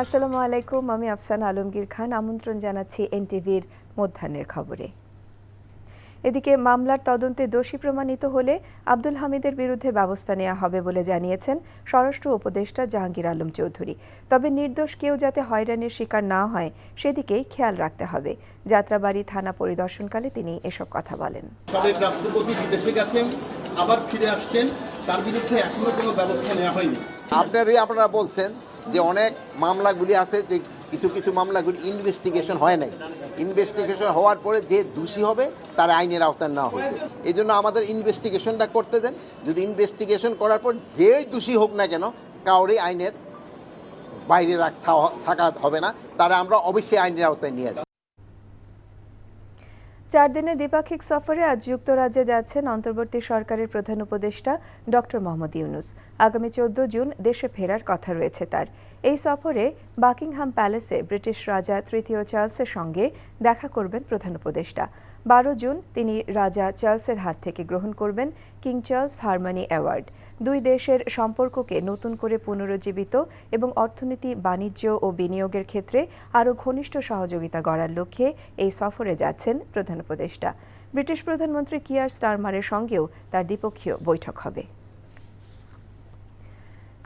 আসসালামু আলাইকুম, আমি আফসানা আলমগীর খান। আমন্ত্রণ জানাচ্ছি এনটিভির মধ্যাহ্নের খবরে। এদিকে মামলার তদন্তে দোষী প্রমাণিত হলে আব্দুল হামিদের বিরুদ্ধে ব্যবস্থা নেওয়া হবে বলে জানিয়েছেন স্বরাষ্ট্র উপদেষ্টা জাহাঙ্গীর আলম চৌধুরী। তবে নির্দোষ কেউ যাতে হয়রানির শিকার না হয় সেদিকেই খেয়াল রাখতে হবে। যাত্রাবাড়ী থানা পরিদর্শনকালে তিনি এসব কথা বলেন। সাবেক রাষ্ট্রপতি বিদেশে গেছেন, আবার ফিরে আসছেন, তার বিরুদ্ধে এখনো কোনো ব্যবস্থা নেওয়া হয়নি। আপনারা বলছেন যে অনেক মামলাগুলি আছে, যে কিছু কিছু মামলাগুলি ইনভেস্টিগেশন হয় নাই। ইনভেস্টিগেশন হওয়ার পরে যে দোষী হবে তার আইনের আওতায় নেওয়া হবে। এই জন্য আমাদের ইনভেস্টিগেশনটা করতে দেন। যদি ইনভেস্টিগেশন করার পর যেই দোষী হোক না কেন, কাউরে আইনের বাইরে থাকা হবে না, তারা আমরা অবশ্যই আইনের আওতায় নিয়ে যাব। 4 দিনের দ্বিপাক্ষিক সফরে আজ যুক্তরাজ্যে যাচ্ছেন অন্তর্বর্তী সরকারের প্রধান উপদেষ্টা ডক্টর মোহাম্মদ ইউনূস। আগামী 14 জুন দেশে ফেরার কথা রয়েছে তার। এই সফরে বাকিংহাম প্যালেসে ব্রিটিশ রাজা তৃতীয় চার্লসের সঙ্গে দেখা করবেন প্রধান উপদেষ্টা। 12 জুন তিনি রাজা চার্লসের হাত থেকে গ্রহণ করবেন কিং চার্লস হারমনি অ্যাওয়ার্ড। দুই দেশের সম্পর্ককে নতুন করে পুনরুজ্জীবিত এবং অর্থনীতি, বাণিজ্য ও বিনিয়োগের ক্ষেত্রে আরও ঘনিষ্ঠ সহযোগিতা গড়ার লক্ষ্যে এই সফরে যাচ্ছেন প্রধান উপদেষ্টা। ব্রিটিশ প্রধানমন্ত্রী কিয়ার স্টারমারের সঙ্গেও তার দ্বিপক্ষীয় বৈঠক হবে।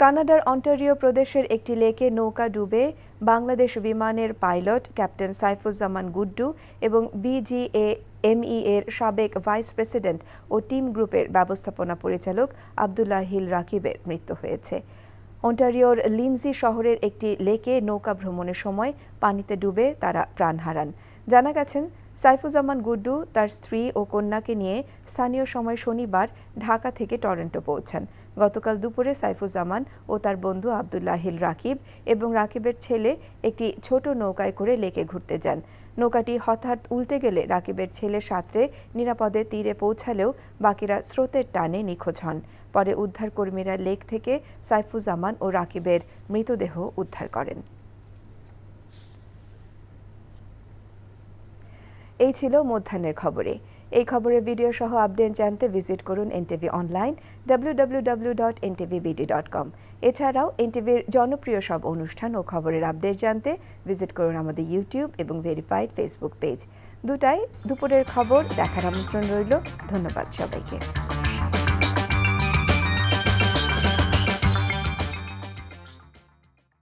কানাডার অন্টারিও প্রদেশের একটি লেকে নৌকা ডুবে বাংলাদেশ বিমানের পাইলট ক্যাপ্টেন সাইফুজ্জামান গুড্ডু এবং বিজিএমই এর সাবেক ভাইস প্রেসিডেন্ট ও টিম গ্রুপের ব্যবস্থাপনা পরিচালক আবদুল্লাহ হিল রাকিবের মৃত্যু হয়েছে। অন্টারিওর লিনজি শহরের একটি লেকে নৌকা ভ্রমণের সময় পানিতে ডুবে তারা প্রাণ হারান। জানা গেছেন, সাইফুজ্জামান গুড্ডু তার স্ত্রী ও কন্যাকে নিয়ে স্থানীয় সময় শনিবার ঢাকা থেকে টরন্টো পৌঁছান। গতকাল দুপুরে সাইফুজ্জামান ও তার বন্ধু আবদুল্লাহ হিল রাকিব এবং রাকিবের ছেলে একটি ছোট নৌকায় করে লেকে ঘুরতে যান। নৌকাটি হঠাৎ উল্টে গেলে রাকিবের ছেলে সাঁতরে নিরাপদে তীরে পৌঁছালেও বাকিরা স্রোতের টানে নিখোঁজ হন। পরে উদ্ধারকর্মীরা লেক থেকে সাইফুজ্জামান ও রাকিবের মৃতদেহ উদ্ধার করেন। এই ছিল মধ্যাহ্নের খবরে। এই খবরের ভিডিও সহ আপডেট জানতে ভিজিট করুন এনটিভি অনলাইন www.ntvbd.com। এছাড়াও এনটিভির জনপ্রিয় সব অনুষ্ঠান ও খবরের আপডেট জানতে ভিজিট করুন আমাদের ইউটিউব এবং ভেরিফাইড ফেসবুক পেজ। দুপুরের খবর দেখার আমন্ত্রণ রইল। ধন্যবাদ সবাইকে।